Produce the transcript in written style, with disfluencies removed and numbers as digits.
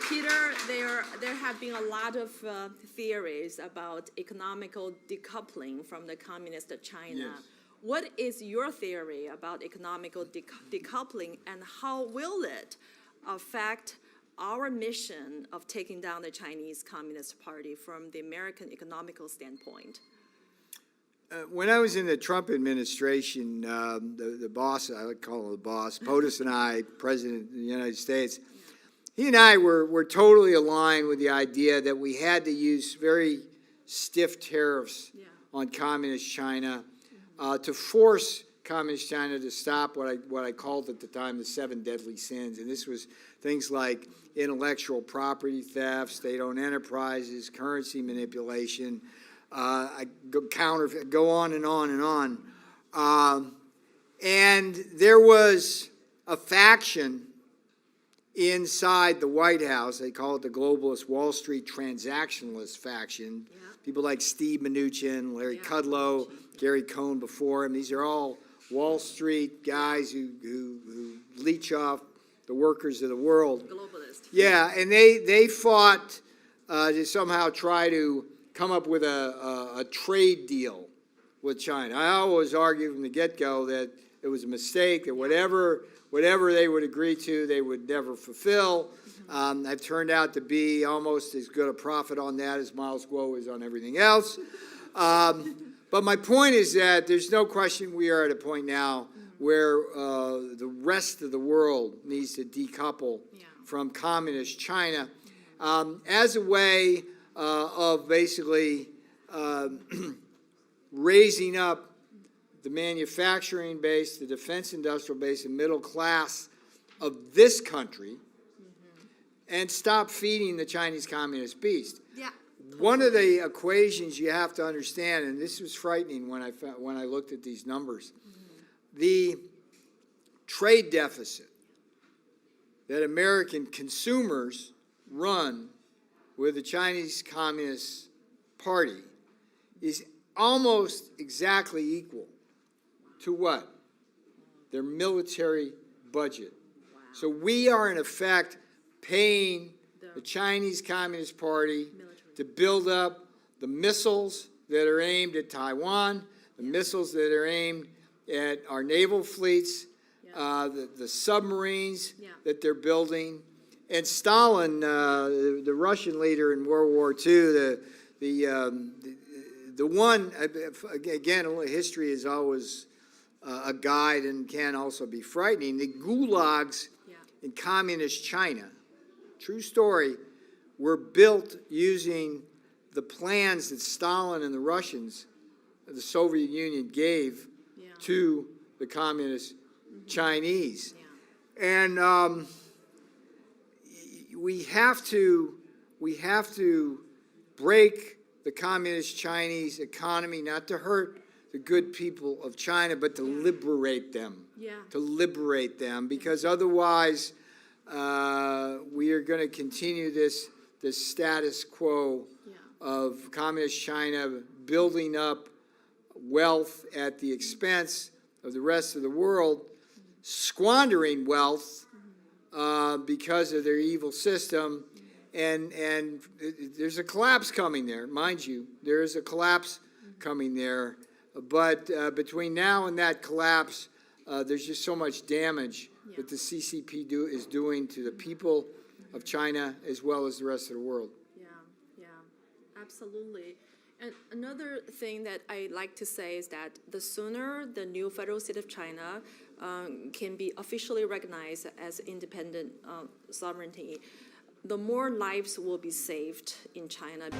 Peter, there have been a lot of theories about economical decoupling from the communist China. Yes. What is your theory about economical decoupling, and how will it affect our mission of taking down the Chinese Communist Party from the American economical standpoint? When I was in the Trump administration, the boss, I would call him the boss, POTUS and I, President of the United States, he and I were totally aligned with the idea that we had to use very stiff tariffs on Communist China to force Communist China to stop what I called at the time the 7 deadly sins. And this was things like intellectual property theft, state-owned enterprises, currency manipulation, counterfeit, go on and on and on. And there was a faction inside the White House, they call it the globalist Wall Street transactionalist faction. Yeah. People like Steve Mnuchin, Larry Kudlow, Gary Cohn before him. These are all Wall Street guys who leech off the workers of the world. Globalist. Yeah, and they fought to somehow try to come up with a trade deal with China. I always argued from the get-go that it was a mistake, that whatever they would agree to, they would never fulfill. I've turned out to be almost as good a prophet on that as Miles Guo is on everything else. But my point is that there's no question we are at a point now where the rest of the world needs to decouple from communist China as a way of basically raising up the manufacturing base, the defense industrial base, and middle class of this country, and stop feeding the Chinese communist beast. Yeah. One of the equations you have to understand, and this was frightening when I looked at these numbers, the trade deficit that American consumers run with the Chinese Communist Party is almost exactly equal to what? Their military budget. Wow. So we are in effect paying the Chinese Communist Party to build up the missiles that are aimed at Taiwan, the missiles that are aimed at our naval fleets, the submarines that they're building. And Stalin, the Russian leader in World War II, the one, again, history is always a guide and can also be frightening. The gulags in communist China, true story, were built using the plans that Stalin and the Russians, the Soviet Union, gave to the communist Chinese. And we have to break the communist Chinese economy, not to hurt the good people of China, but to liberate them. To liberate them, because otherwise we are going to continue this status quo of communist China building up wealth at the expense of the rest of the world, squandering wealth because of their evil system. And there's a collapse coming there, mind you. There is a collapse coming there. But between now and that collapse, there's just so much damage that the CCP is doing to the people of China as well as the rest of the world. Yeah, absolutely. And another thing that I like to say is that the sooner the new federal state of China can be officially recognized as independent sovereignty, the more lives will be saved in China.